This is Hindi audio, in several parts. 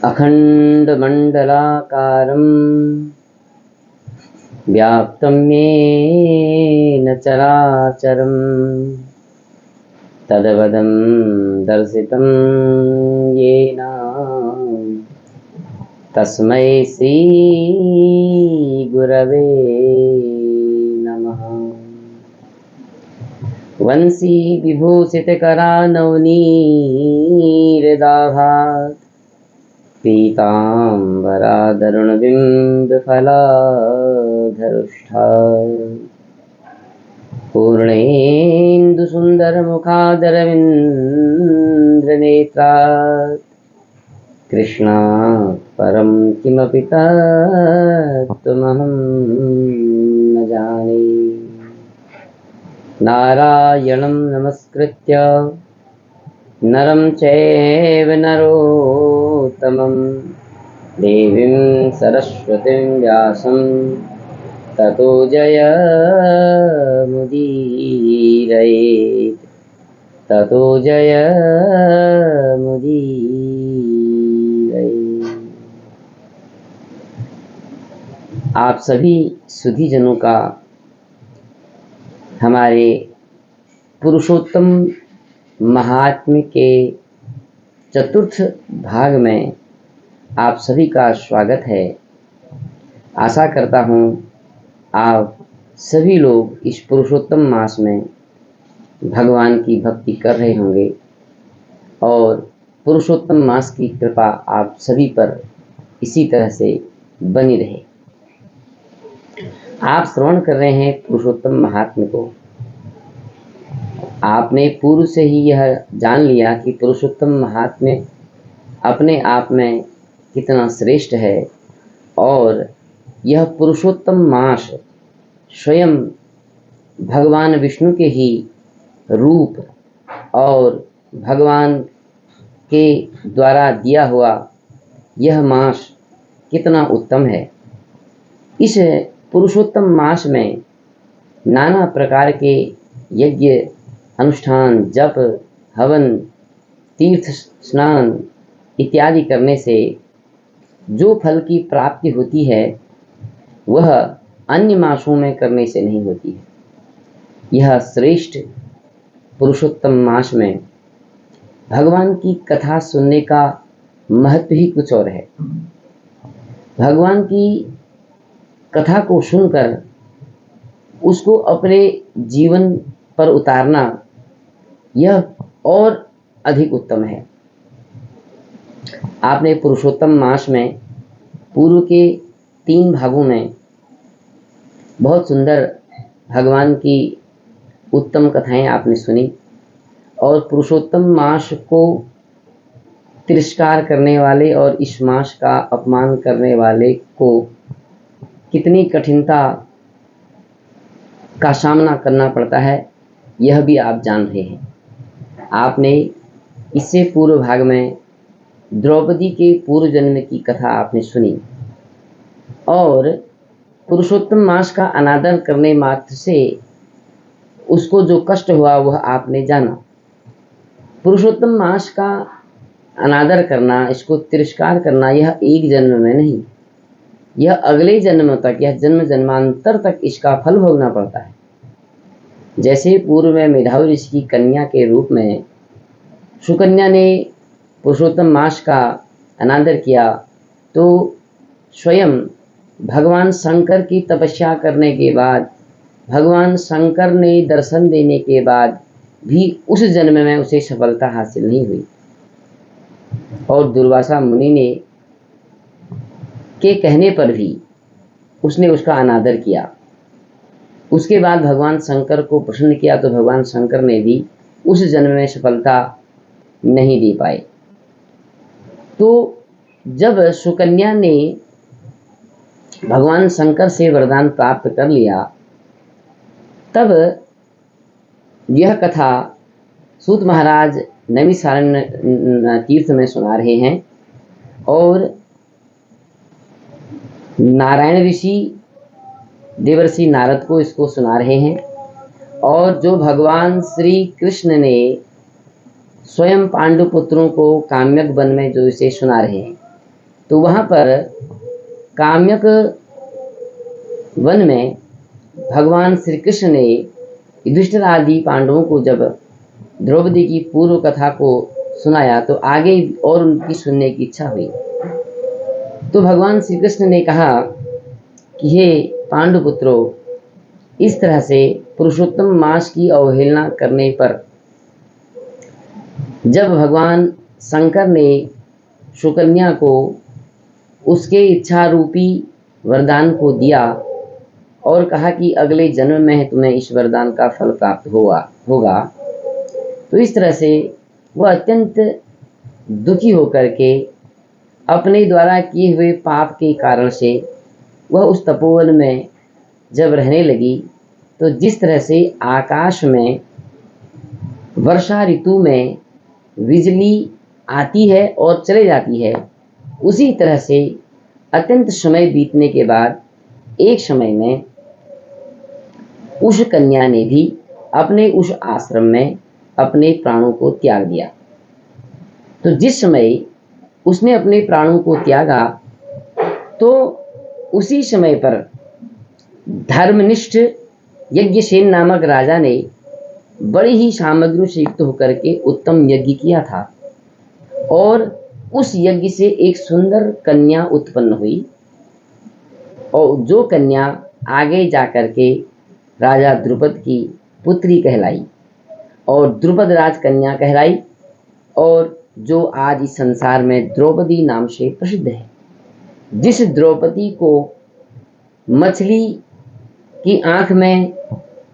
अखण्डमण्डलाकारं व्याप्तं येन चराचरं तदवदं दर्शितं येन तस्मै श्रीगुरवे नमः। वंशी विभूषितकरानवनीरदाभात् पीताम्बरादरुणबिम्बफलाधरुष्ठा पूर्णेन्दुसुन्दरमुखादरविन्द्रनेत्रात् कृष्णात् परं किमपि तत्त्वमहं न जाने। नारायणं नमस्कृत्य नरं चैव नरोत्तमं देवीं सरस्वतीं व्यासं ततो जयमुदीरयेत् ततो जयमुदीरयेत्। आप सभी सुधीजनों का हमारे पुरुषोत्तम महात्म्य के चतुर्थ भाग में आप सभी का स्वागत है। आशा करता हूँ आप सभी लोग इस पुरुषोत्तम मास में भगवान की भक्ति कर रहे होंगे और पुरुषोत्तम मास की कृपा आप सभी पर इसी तरह से बनी रहे। आप श्रवण कर रहे हैं पुरुषोत्तम महात्म्य को। आपने पूर्व से ही यह जान लिया कि पुरुषोत्तम महात्म्य अपने आप में कितना श्रेष्ठ है और यह पुरुषोत्तम मास स्वयं भगवान विष्णु के ही रूप और भगवान के द्वारा दिया हुआ यह मास कितना उत्तम है। इस पुरुषोत्तम मास में नाना प्रकार के यज्ञ अनुष्ठान, जप, हवन, तीर्थ स्नान इत्यादि करने से जो फल की प्राप्ति होती है वह अन्य मासों में करने से नहीं होती है। यह श्रेष्ठ पुरुषोत्तम मास में भगवान की कथा सुनने का महत्व ही कुछ और है। भगवान की कथा को सुनकर उसको अपने जीवन पर उतारना यह और अधिक उत्तम है। आपने पुरुषोत्तम मास में पूर्व के 3 भागों में बहुत सुंदर भगवान की उत्तम कथाएं आपने सुनी और पुरुषोत्तम मास को तिरस्कार करने वाले और इस मास का अपमान करने वाले को कितनी कठिनता का सामना करना पड़ता है यह भी आप जान रहे हैं। आपने इससे पूर्व भाग में द्रौपदी के पूर्व जन्म की कथा आपने सुनी और पुरुषोत्तम मास का अनादर करने मात्र से उसको जो कष्ट हुआ वह आपने जाना। पुरुषोत्तम मास का अनादर करना, इसको तिरस्कार करना यह एक जन्म में नहीं, यह अगले जन्म तक, यह जन्म जन्मांतर तक इसका फल भोगना पड़ता है। जैसे पूर्व में मेधावी ऋषि की कन्या के रूप में सुकन्या ने पुरुषोत्तम मास का अनादर किया तो स्वयं भगवान शंकर की तपस्या करने के बाद, भगवान शंकर ने दर्शन देने के बाद भी उस जन्म में उसे सफलता हासिल नहीं हुई और दुर्वासा मुनि ने के कहने पर भी उसने उसका अनादर किया। उसके बाद भगवान शंकर को प्रसन्न किया तो भगवान शंकर ने भी उस जन्म में सफलता नहीं दे पाए। तो जब सुकन्या ने भगवान शंकर से वरदान प्राप्त कर लिया तब यह कथा सूत महाराज नैमिषारण्य तीर्थ में सुना रहे हैं और नारायण ऋषि देवर्षि नारद को इसको सुना रहे हैं और जो भगवान श्री कृष्ण ने स्वयं पांडु पुत्रों को काम्यक वन में जो इसे सुना रहे हैं। तो वहाँ पर काम्यक वन में भगवान श्री कृष्ण ने युधिष्ठिर आदि पांडवों को जब द्रौपदी की पूर्व कथा को सुनाया तो आगे और उनकी सुनने की इच्छा हुई। तो भगवान श्री कृष्ण ने कहा कि हे पांडुपुत्रों, इस तरह से पुरुषोत्तम मास की अवहेलना करने पर जब भगवान शंकर ने सुकन्या को उसके इच्छा रूपी वरदान को दिया और कहा कि अगले जन्म में तुम्हें इस वरदान का फल प्राप्त होगा, तो इस तरह से वह अत्यंत दुखी होकर के अपने द्वारा किए हुए पाप के कारण से वह उस तपोवन में जब रहने लगी, तो जिस तरह से आकाश में वर्षा ऋतु में बिजली आती है और चले जाती है, उसी तरह से अत्यंत समय बीतने के बाद एक समय में उस कन्या ने भी अपने उस आश्रम में अपने प्राणों को त्याग दिया। तो जिस समय उसने अपने प्राणों को त्यागा, तो उसी समय पर धर्मनिष्ठ यज्ञसेन नामक राजा ने बड़ी ही सामग्रियों से युक्त होकर के उत्तम यज्ञ किया था और उस यज्ञ से एक सुंदर कन्या उत्पन्न हुई और जो कन्या आगे जाकर के राजा द्रुपद की पुत्री कहलाई और द्रुपद राज कन्या कहलाई और जो आज इस संसार में द्रौपदी नाम से प्रसिद्ध है। जिस द्रौपदी को मछली की आंख में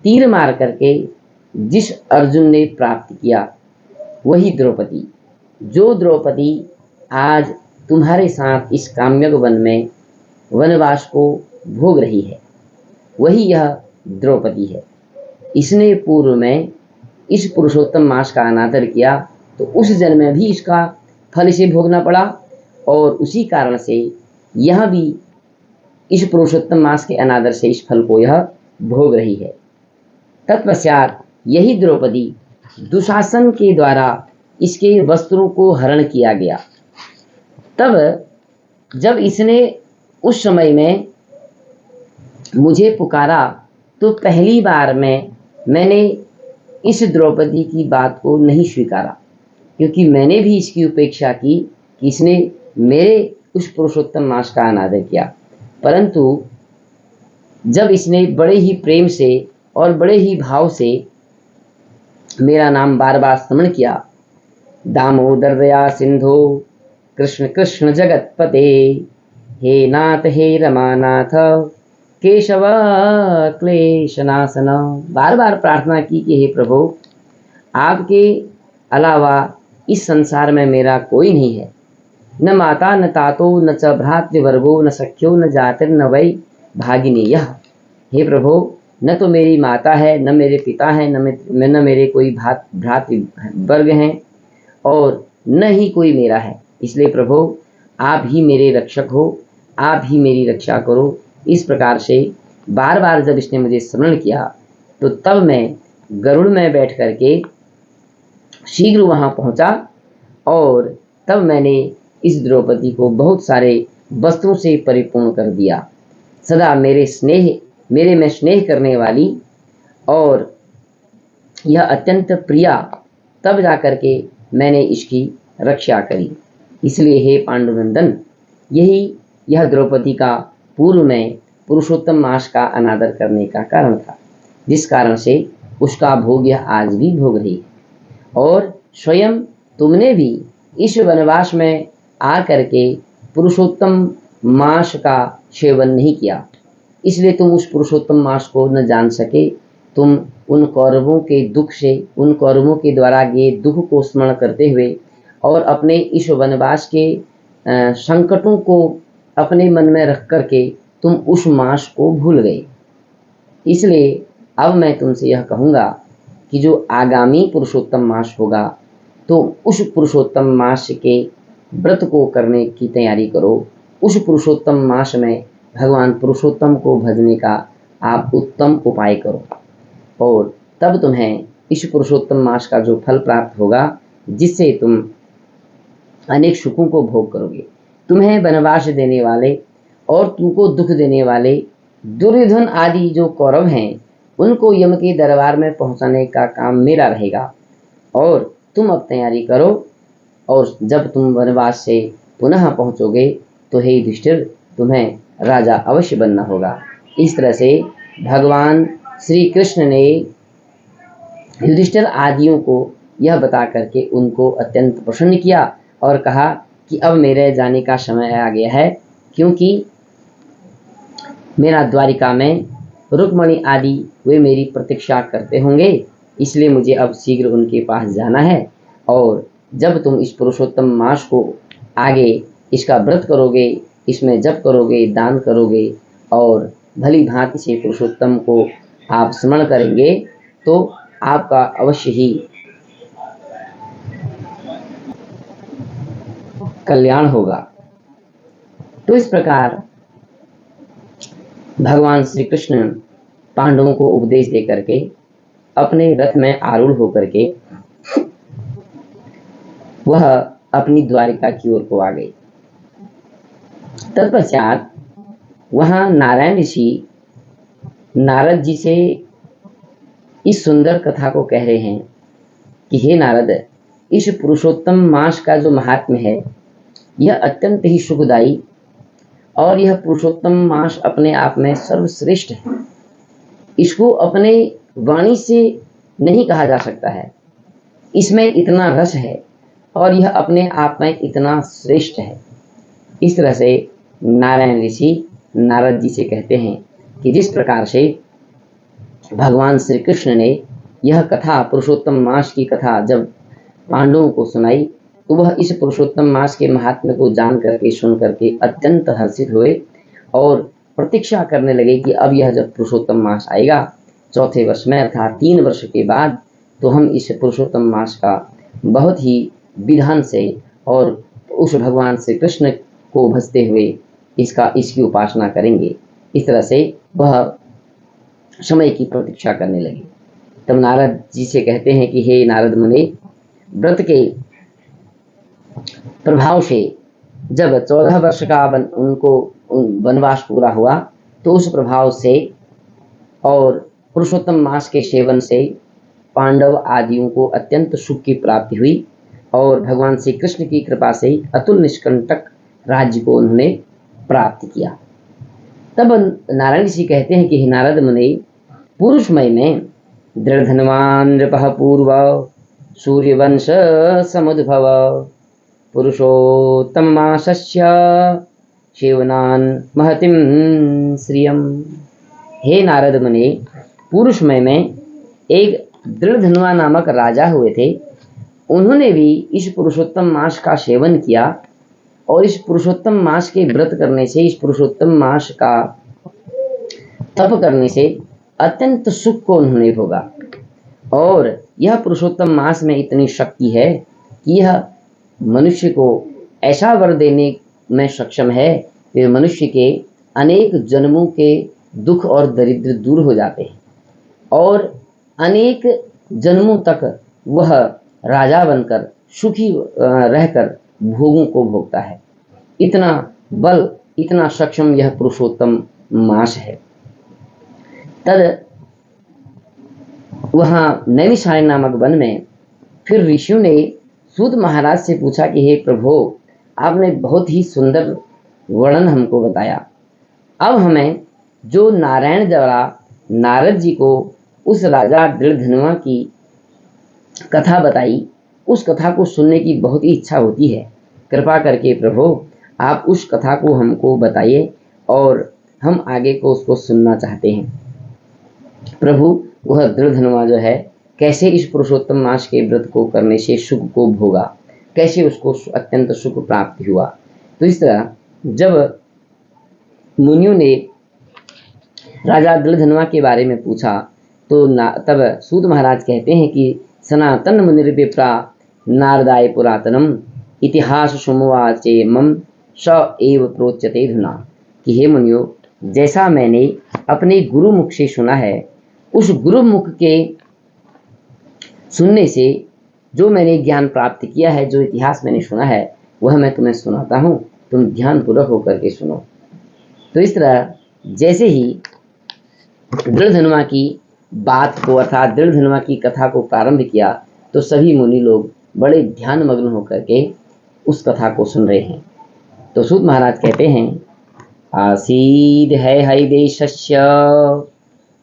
तीर मार करके जिस अर्जुन ने प्राप्त किया, वही द्रौपदी, जो द्रौपदी आज तुम्हारे साथ इस काम्यक वन में वनवास को भोग रही है, वही यह द्रौपदी है। इसने पूर्व में इस पुरुषोत्तम मास का अनादर किया, तो उस जन्म में भी इसका फल इसे भोगना पड़ा और उसी कारण से यह भी इस पुरुषोत्तम मास के अनादर से इस फल को यह भोग रही है। तत्पश्चात यही द्रौपदी दुशासन के द्वारा इसके वस्त्रों को हरण किया गया। तब जब इसने उस समय में मुझे पुकारा, तो पहली बार मैंने इस द्रौपदी की बात को नहीं स्वीकारा, क्योंकि मैंने भी इसकी उपेक्षा की कि इसने मेरे उस पुरुषोत्तम मास का अनादर किया। परंतु जब इसने बड़े ही प्रेम से और बड़े ही भाव से मेरा नाम बार बार स्मरण किया, दामोदर दया सिंधु कृष्ण कृष्ण जगतपते, हे नाथ हे रमानाथ केशव क्लेशनाशन, बार बार प्रार्थना की कि हे प्रभु, आपके अलावा इस संसार में मेरा कोई नहीं है, न माता न तातो न च भ्रातृवर्गो न सख्यो न जातिर न वै भागिनेयः। हे प्रभु, न तो मेरी माता है, न मेरे पिता है, न मेरे कोई भ्रातृवर्ग हैं और न ही कोई मेरा है। इसलिए प्रभु, आप ही मेरे रक्षक हो, आप ही मेरी रक्षा करो। इस प्रकार से बार बार जब इसने मुझे स्मरण किया, तो तब मैं गरुड़ में बैठ करके शीघ्र वहाँ पहुँचा और तब मैंने इस द्रौपदी को बहुत सारे वस्त्रों से परिपूर्ण कर दिया। सदा मेरे में स्नेह करने वाली और यह अत्यंत प्रिया, तब जाकर के मैंने इसकी रक्षा करी। इसलिए हे पांडुनंदन, यह द्रौपदी का पूर्व में पुरुषोत्तम मास का अनादर करने का कारण था, जिस कारण से उसका भोग यह आज भी भोग रही है। और स्वयं तुमने भी इस वनवास में आकर के पुरुषोत्तम मास का सेवन नहीं किया, इसलिए तुम उस पुरुषोत्तम मास को न जान सके। तुम उन कौरवों के दुख से, उन कौरवों के द्वारा ये दुख को स्मरण करते हुए और अपने इस वनवास के संकटों को अपने मन में रख करके तुम उस मास को भूल गए। इसलिए अब मैं तुमसे यह कहूँगा कि जो आगामी पुरुषोत्तम मास होगा, तो उस पुरुषोत्तम मास के व्रत को करने की तैयारी करो। उस पुरुषोत्तम मास में भगवान पुरुषोत्तम को भजने का आप उत्तम उपाय करो और तब तुम्हें इस पुरुषोत्तम मास का जो फल प्राप्त होगा, जिससे तुम अनेक सुखों को भोग करोगे। तुम्हें वनवास देने वाले और तुमको दुख देने वाले दुर्योधन आदि जो कौरव हैं, उनको यम के दरबार में पहुंचाने का काम मेरा रहेगा। और तुम अब तैयारी करो, और जब तुम वनवास से पुनः पहुंचोगे तो हे युधिष्ठिर, तुम्हें राजा अवश्य बनना होगा। इस तरह से भगवान श्री कृष्ण ने युधिष्ठिर आदियों को यह बता करके उनको अत्यंत प्रसन्न किया और कहा कि अब मेरे जाने का समय आ गया है, क्योंकि मेरा द्वारिका में रुक्मणी आदि वे मेरी प्रतीक्षा करते होंगे, इसलिए मुझे अब शीघ्र उनके पास जाना है। और जब तुम इस पुरुषोत्तम मास को आगे इसका व्रत करोगे, इसमें जप करोगे, दान करोगे और भली भांति से पुरुषोत्तम को आप स्मरण करेंगे, तो आपका अवश्य ही कल्याण होगा। तो इस प्रकार भगवान श्री कृष्ण पांडवों को उपदेश दे करके अपने रथ में आरूढ़ होकर के वह अपनी द्वारिका की ओर को आ गई। तत्पश्चात वहां नारायण ऋषि नारद जी से इस सुंदर कथा को कह रहे हैं कि हे नारद, इस पुरुषोत्तम मास का जो महात्म्य है यह अत्यंत ही सुखदायी, और यह पुरुषोत्तम मास अपने आप में सर्वश्रेष्ठ है। इसको अपने वाणी से नहीं कहा जा सकता है, इसमें इतना रस है और यह अपने आप में इतना श्रेष्ठ है। इस तरह से नारायण ऋषि नारद जी से कहते हैं कि जिस प्रकार से भगवान श्री कृष्ण ने यह कथा, पुरुषोत्तम मास की कथा जब पांडवों को सुनाई, तो वह इस पुरुषोत्तम मास के महात्म्य को जान करके, सुन करके अत्यंत हर्षित हुए और प्रतीक्षा करने लगे कि अब यह जब पुरुषोत्तम मास आएगा चौथे वर्ष में, अर्थात 3 वर्ष के बाद, तो हम इस पुरुषोत्तम मास का बहुत ही विधान से और उस भगवान श्री कृष्ण को भजते हुए इसकी उपासना करेंगे। इस तरह से वह समय की प्रतीक्षा करने लगे। तब नारद जी से कहते हैं कि हे नारद मुनि, व्रत के प्रभाव से जब 14 वर्ष का उनको वनवास पूरा हुआ, तो उस प्रभाव से और पुरुषोत्तम मास के सेवन से पांडव आदियों को अत्यंत सुख की प्राप्ति हुई और भगवान श्री कृष्ण की कृपा से अतुल निष्कंटक राज्य को उन्होंने प्राप्त किया। तब नारायण ऋषि कहते हैं कि हे नारद मुनि, पुरुषमय में दृढ़धनवान नृपः पूर्व सूर्यवंश समुद्भव पुरुषोत्तम मासस्य सेवनान महतिम श्रियम। हे नारद मुनि, पुरुषमय में एक दृढ़धनुआ नामक राजा हुए थे। उन्होंने भी इस पुरुषोत्तम मास का सेवन किया और इस पुरुषोत्तम मास के व्रत करने से, इस पुरुषोत्तम मास का तप करने से अत्यंत सुख को उन्होंने भोगा। और यह पुरुषोत्तम मास में इतनी शक्ति है कि यह मनुष्य को ऐसा वर देने में सक्षम है कि मनुष्य के अनेक जन्मों के दुख और दरिद्र दूर हो जाते हैं और अनेक जन्मों तक वह राजा बनकर सुखी रहकर भोगों को भोगता है। इतना बल, इतना सक्षम यह पुरुषोत्तम मास है। तद वहाँ नैमिषारण्य नामक वन में फिर ऋषियों ने सूत महाराज से पूछा कि हे प्रभु, आपने बहुत ही सुंदर वर्णन हमको बताया। अब हमें जो नारायण द्वारा नारद जी को उस राजा दृढ़धनुआ की कथा बताई, उस कथा को सुनने की बहुत ही इच्छा होती है। कृपा करके प्रभु आप उस कथा को हमको बताइए और हम आगे को उसको सुनना चाहते हैं। प्रभु, वह दृढ़धनुआ जो है कैसे इस पुरुषोत्तम मास के व्रत को करने से सुख को भोगा, कैसे उसको अत्यंत सुख प्राप्त हुआ। तो इस तरह जब मुनियों ने राजा दृढ़धनुआ के बारे में पूछा तो तब सूत महाराज कहते हैं कि सनातन मुनिर्विप्रा नारदाय पुरातनम इतिहास सुमवाचे मम स एव प्रोच्यते धुना। कि हे मुनियों, जैसा मैंने अपने गुरुमुख से सुना है, उस गुरुमुख के सुनने से जो मैंने ज्ञान प्राप्त किया है, जो इतिहास मैंने सुना है, वह मैं तुम्हें सुनाता हूँ। तुम ध्यानपूर्वक होकर के सुनो। तो इस तरह जैसे ही दृढ़धनुमा की बात को अर्थात दृढ़धनुमा की कथा को प्रारंभ किया तो सभी मुनि लोग बड़े ध्यान मग्न होकर के उस कथा को सुन रहे हैं। तो सूत महाराज कहते हैं, आसीद है हई देशस्य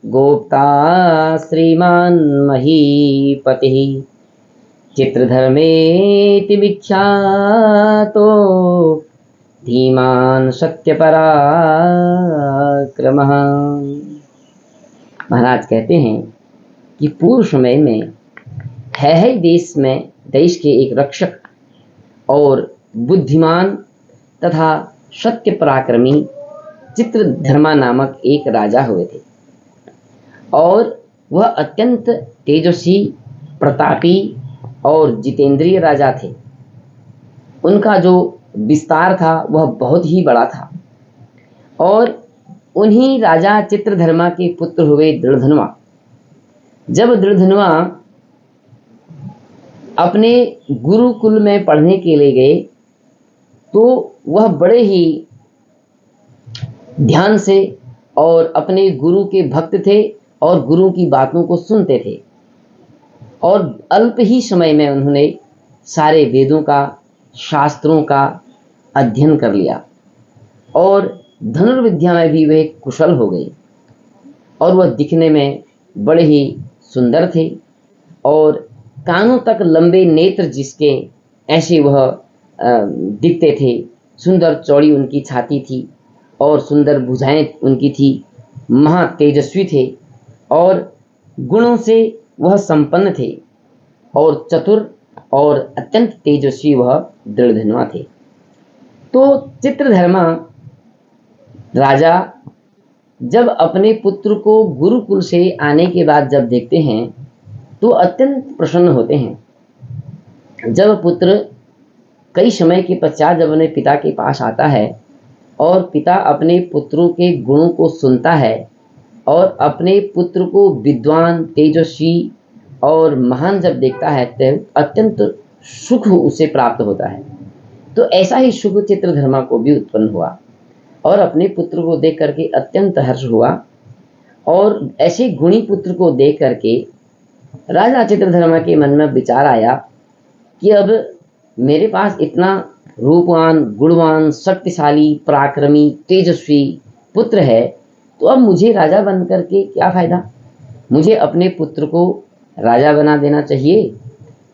गोप्ता श्रीमान महीपति चित्रधर्मेति विख्यातो धीमान सत्यपराक्रमः। महाराज कहते हैं कि पूर्व समय में है देश के एक रक्षक और बुद्धिमान तथा सत्य पराक्रमी चित्रधर्मा नामक एक राजा हुए थे और वह अत्यंत तेजस्वी, प्रतापी और जितेंद्रिय राजा थे। उनका जो विस्तार था वह बहुत ही बड़ा था और उन्हीं राजा चित्रधर्मा के पुत्र हुए दृढ़धनुमा। जब दृढ़धनुमा अपने गुरुकुल में पढ़ने के लिए गए तो वह बड़े ही ध्यान से और अपने गुरु के भक्त थे और गुरु की बातों को सुनते थे और अल्प ही समय में उन्होंने सारे वेदों का, शास्त्रों का अध्ययन कर लिया और धनुर्विद्या में भी वे कुशल हो गए और वह दिखने में बड़े ही सुंदर थे और कानों तक लंबे नेत्र जिसके ऐसे वह दिखते थे। सुंदर चौड़ी उनकी छाती थी और सुंदर भुजाएं उनकी थी, महा तेजस्वी थे और गुणों से वह संपन्न थे और चतुर और अत्यंत तेजस्वी वह दृढ़धनुमा थे। तो चित्रधर्मा राजा जब अपने पुत्र को गुरुकुल से आने के बाद जब देखते हैं तो अत्यंत प्रसन्न होते हैं। जब पुत्र कई समय के पश्चात जब अपने पिता के पास आता है और पिता अपने पुत्रों के गुणों को सुनता है और अपने पुत्र को विद्वान, तेजस्वी और महान जब देखता है तो अत्यंत सुख उसे प्राप्त होता है। तो ऐसा ही सुख चित्रधर्मा को भी उत्पन्न हुआ और अपने पुत्र को देख करके अत्यंत हर्ष हुआ और ऐसे गुणी पुत्र को देख करके राजा चित्रधर्मा के मन में विचार आया कि अब मेरे पास इतना रूपवान, गुणवान, शक्तिशाली, पराक्रमी, तेजस्वी पुत्र है तो अब मुझे राजा बन करके क्या फायदा। मुझे अपने पुत्र को राजा बना देना चाहिए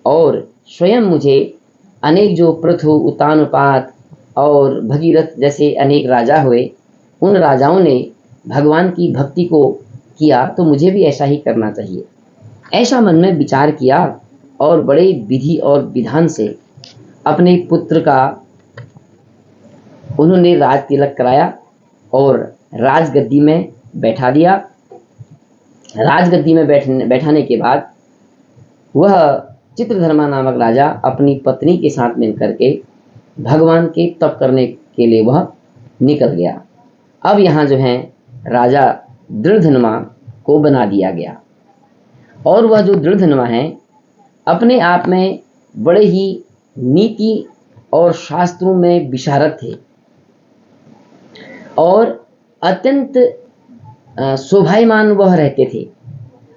और स्वयं मुझे अनेक जो पृथु, उतानुपात और भगीरथ जैसे अनेक राजा हुए, उन राजाओं ने भगवान की भक्ति को किया तो मुझे भी ऐसा ही करना चाहिए। ऐसा मन में विचार किया और बड़े विधि और विधान से अपने पुत्र का उन्होंने राज तिलक कराया और राजगद्दी में बैठा दिया। राजगद्दी में बैठाने के बाद वह चित्रधर्मा नामक राजा अपनी पत्नी के साथ मिलकर के भगवान के तप करने के लिए वह निकल गया। अब यहाँ जो है राजा दृढ़धनुमा को बना दिया गया और वह जो दृढ़धनुमा है अपने आप में बड़े ही नीति और शास्त्रों में विशारद थे और अत्यंत शोभायमान वह रहते थे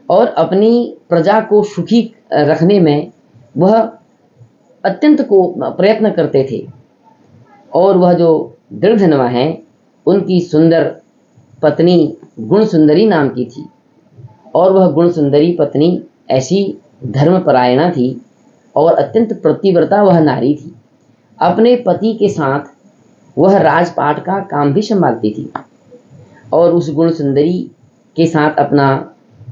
और अपनी प्रजा को सुखी रखने में वह अत्यंत को प्रयत्न करते थे। और वह जो दृढ़धनुमा है उनकी सुंदर पत्नी गुण सुंदरी नाम की थी और वह गुण सुंदरी पत्नी ऐसी धर्मपरायणा थी और अत्यंत प्रतिव्रता वह नारी थी। अपने पति के साथ वह राजपाट का काम भी संभालती थी और उस गुण सुंदरी के साथ अपना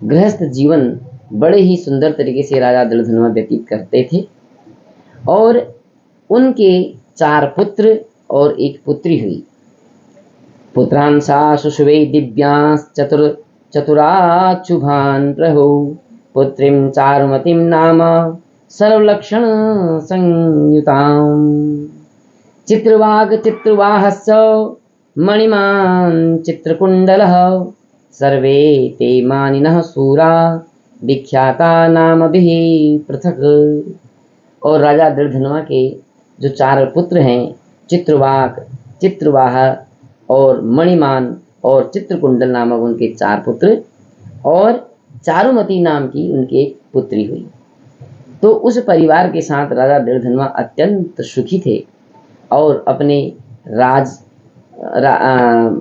गृहस्थ जीवन बड़े ही सुंदर तरीके से राजा दृढ़धनुमा व्यतीत करते थे और उनके 4 पुत्र और 1 पुत्री हुई। पुत्रांसा सुषुवे दिव्यांस चतुराचुभान प्रभु पुत्रीं चारुमतीं नाम सर्वलक्षण संयुतां चित्रवाग चित्रवाहस्य मणिमान् चित्रकुंडलः सर्वे ते मानिनः सूरा विख्याता नामभिः पृथक। और राजा दृढ़धनुमा के जो 4 पुत्र हैं चित्रवाक, चित्रवाह और मणिमान और चित्रकुंडल नामक उनके 4 पुत्र और चारुमती नाम की उनकी एक पुत्री हुई। तो उस परिवार के साथ राजा दृढ़धनुआ अत्यंत सुखी थे और अपने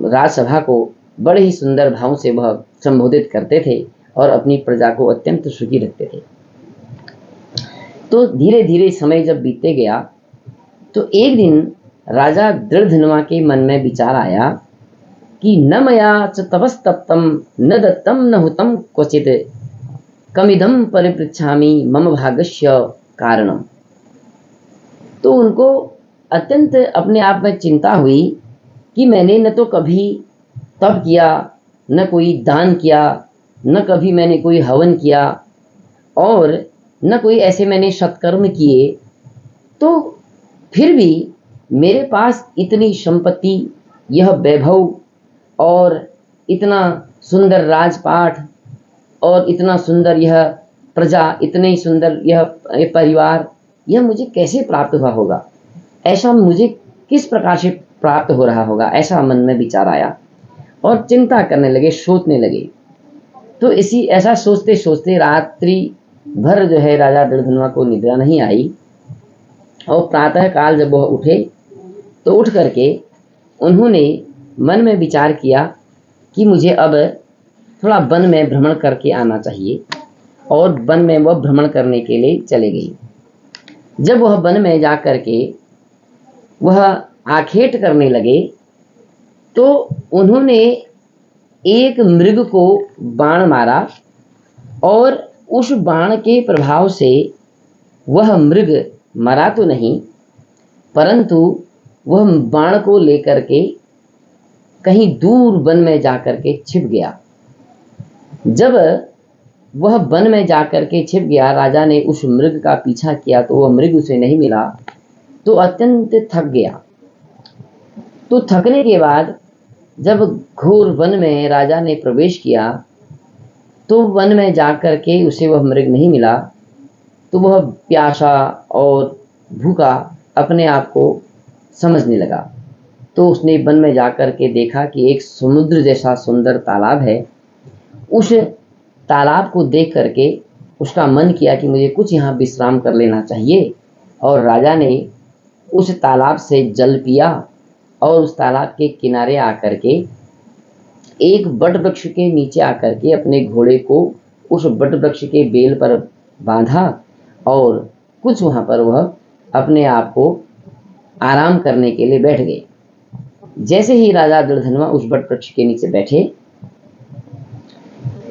राजसभा को बड़े ही सुंदर भाव से वह संबोधित करते थे और अपनी प्रजा को अत्यंत सुखी रखते थे। तो धीरे धीरे समय जब बीतते गया तो एक दिन राजा दृढ़धनुआ के मन में विचार आया कि न मया च तपस्तप्तम न दत्तम न हुतम क्वचित कमिदम परिपृच्छामि मम भागस्य कारणम। तो उनको अत्यंत अपने आप में चिंता हुई कि मैंने न तो कभी तप किया, न कोई दान किया, न कभी मैंने कोई हवन किया और न कोई ऐसे मैंने सत्कर्म किए, तो फिर भी मेरे पास इतनी संपत्ति, यह वैभव और इतना सुंदर राजपाट और इतना सुंदर यह प्रजा, इतने सुंदर यह परिवार, यह मुझे कैसे प्राप्त हुआ होगा, ऐसा मुझे किस प्रकार से प्राप्त हो रहा होगा, ऐसा मन में विचार आया और चिंता करने लगे, सोचने लगे। तो ऐसा सोचते सोचते रात्रि भर जो है राजा दृढ़धनुआ को निद्रा नहीं आई और प्रातः काल जब वह उठे तो उठ करके उन्होंने मन में विचार किया कि मुझे अब थोड़ा वन में भ्रमण करके आना चाहिए और वन में वह भ्रमण करने के लिए चले गई। जब वह वन में जा करके वह आखेट करने लगे तो उन्होंने एक मृग को बाण मारा और उस बाण के प्रभाव से वह मृग मरा तो नहीं, परंतु वह बाण को लेकर के कहीं दूर वन में जाकर के छिप गया। जब वह वन में जाकर के छिप गया, राजा ने उस मृग का पीछा किया तो वह मृग उसे नहीं मिला, तो अत्यंत थक गया। तो थकने के बाद जब घोर वन में राजा ने प्रवेश किया तो वन में जाकर के उसे वह मृग नहीं मिला, तो वह प्यासा और भूखा अपने आप को समझने लगा। तो उसने वन में जाकर के देखा कि एक समुद्र जैसा सुंदर तालाब है। उस तालाब को देख करके उसका मन किया कि मुझे कुछ यहाँ विश्राम कर लेना चाहिए, और राजा ने उस तालाब से जल पिया और उस तालाब के किनारे आकर के एक बट वृक्ष के नीचे आकर के अपने घोड़े को उस बट वृक्ष के बेल पर बांधा और कुछ वहाँ पर वह अपने आप को आराम करने के लिए बैठ गए। जैसे ही राजा दृढ़धनुआ उस बट वृक्ष के नीचे बैठे,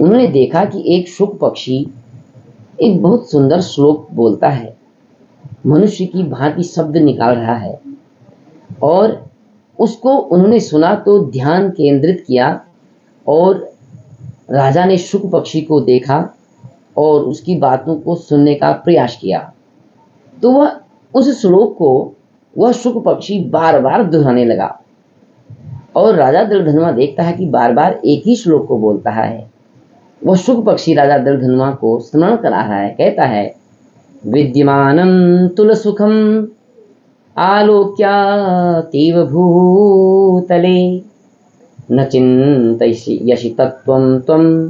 उन्होंने देखा कि एक शुक पक्षी एक बहुत सुंदर श्लोक बोलता है, मनुष्य की भांति शब्द निकाल रहा है, और उसको उन्होंने सुना तो ध्यान केंद्रित किया और राजा ने शुक पक्षी को देखा और उसकी बातों को सुनने का प्रयास किया। तो वह उस श्लोक को वह शुक पक्षी बार बार दोहराने लगा और राजा दृढ़धनुआ देखता है कि बार बार एक ही श्लोक को बोलता है। वह शुक पक्षी राजा दृढ़धनुआ को स्मरण करा रहा है, कहता है, विद्यमानं तुल सुखम आलोक्यातीव भूतले न चिन्तयसि तत्त्वं त्वं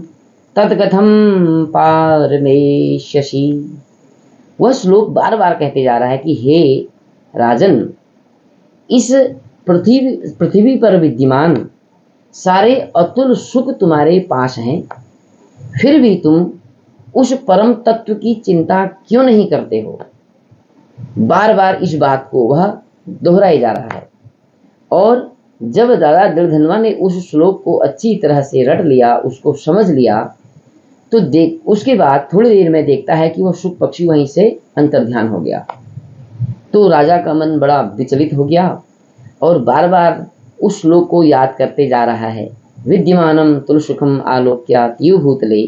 तत्कथं पारमेष्यसि। वह श्लोक बार बार कहते जा रहा है कि हे राजन, इस पृथ्वी पर विद्यमान सारे अतुल सुख तुम्हारे पास हैं, फिर भी तुम उस परम तत्व की चिंता क्यों नहीं करते हो। बार बार इस बात को वह दोहराए जा रहा है। और जब राजा दृढ़धनुआ ने उस श्लोक को अच्छी तरह से रट लिया, उसको समझ लिया, तो उसके बाद थोड़ी देर में देखता है कि वह शुक पक्षी वहीं से अंतर्ध्यान हो गया। तो राजा का मन बड़ा विचलित हो गया और बार बार उस श्लोक को याद करते जा रहा है, विद्यमानं तुल सुखम आलोक्यातीव भूतले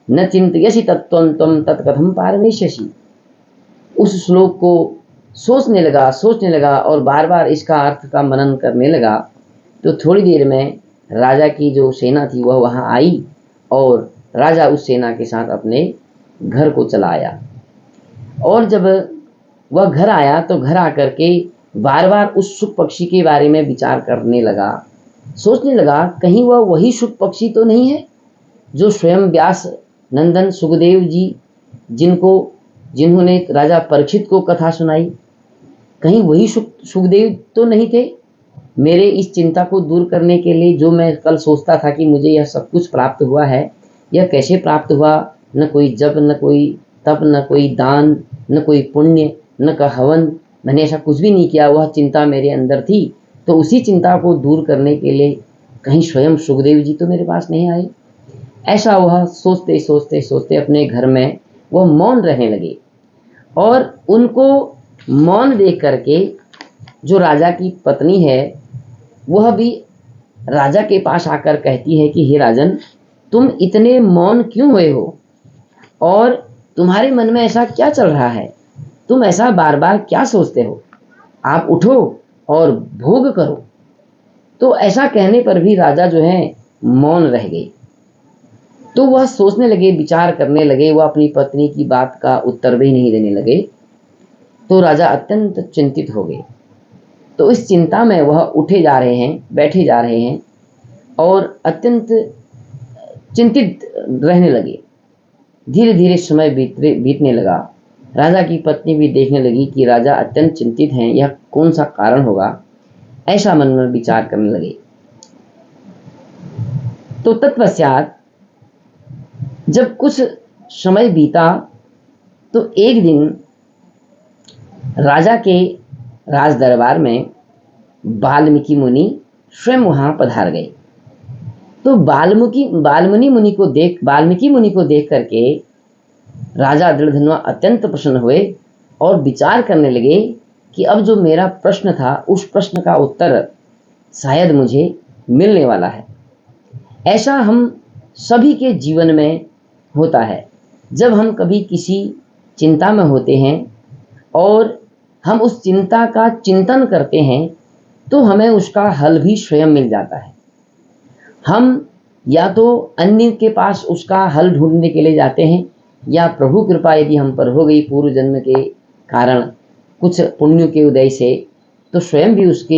न चिन्तयसि तत्त्वं त्वं तत्कथं पारमेष्यसि। उस श्लोक को सोचने लगा और बार बार इसका अर्थ का मनन करने लगा। तो थोड़ी देर में राजा की जो सेना थी वह वहाँ आई और राजा उस सेना के साथ अपने घर को चला आया। और जब वह घर आया तो घर आकर के बार बार उस शुक पक्षी के बारे में विचार करने लगा, सोचने लगा कहीं वह वही शुक पक्षी तो नहीं है जो स्वयं व्यास नंदन सुखदेव जी जिन्होंने राजा परीक्षित को कथा सुनाई। कहीं वही सुखदेव तो नहीं थे मेरे इस चिंता को दूर करने के लिए। जो मैं कल सोचता था कि मुझे यह सब कुछ प्राप्त हुआ है, यह कैसे प्राप्त हुआ? न कोई जप, न कोई तप, न कोई दान, न कोई पुण्य, न का हवन, मैंने ऐसा कुछ भी नहीं किया। वह चिंता मेरे अंदर थी, तो उसी चिंता को दूर करने के लिए कहीं स्वयं सुखदेव जी तो मेरे पास नहीं आए। ऐसा वह सोचते सोचते सोचते अपने घर में वह मौन रहने लगे। और उनको मौन देख करके जो राजा की पत्नी है वह भी राजा के पास आकर कहती है कि हे राजन, तुम इतने मौन क्यों हुए हो और तुम्हारे मन में ऐसा क्या चल रहा है? तुम ऐसा बार बार क्या सोचते हो? आप उठो और भोग करो। तो ऐसा कहने पर भी राजा जो है मौन रह गए। तो वह सोचने लगे, विचार करने लगे, वह अपनी पत्नी की बात का उत्तर भी नहीं देने लगे। तो राजा अत्यंत चिंतित हो गए। तो इस चिंता में वह उठे जा रहे हैं, बैठे जा रहे हैं और अत्यंत चिंतित रहने लगे। धीरे धीरे समय बीतने लगा। राजा की पत्नी भी देखने लगी कि राजा अत्यंत चिंतित हैं, यह कौन सा कारण होगा? ऐसा मन में विचार करने लगे। तो तत्पश्चात जब कुछ समय बीता तो एक दिन राजा के राज दरबार में वाल्मीकि मुनि स्वयं वहां पधार गए। तो वाल्मीकि मुनि को देख करके राजा दृढ़धनुआ अत्यंत प्रसन्न हुए और विचार करने लगे कि अब जो मेरा प्रश्न था उस प्रश्न का उत्तर शायद मुझे मिलने वाला है। ऐसा हम सभी के जीवन में होता है। जब हम कभी किसी चिंता में होते हैं और हम उस चिंता का चिंतन करते हैं तो हमें उसका हल भी स्वयं मिल जाता है। हम या तो अन्य के पास उसका हल ढूंढने के लिए जाते हैं, या प्रभु कृपा यदि हम पर हो गई पूर्व जन्म के कारण कुछ पुण्य के उदय से, तो स्वयं भी उसके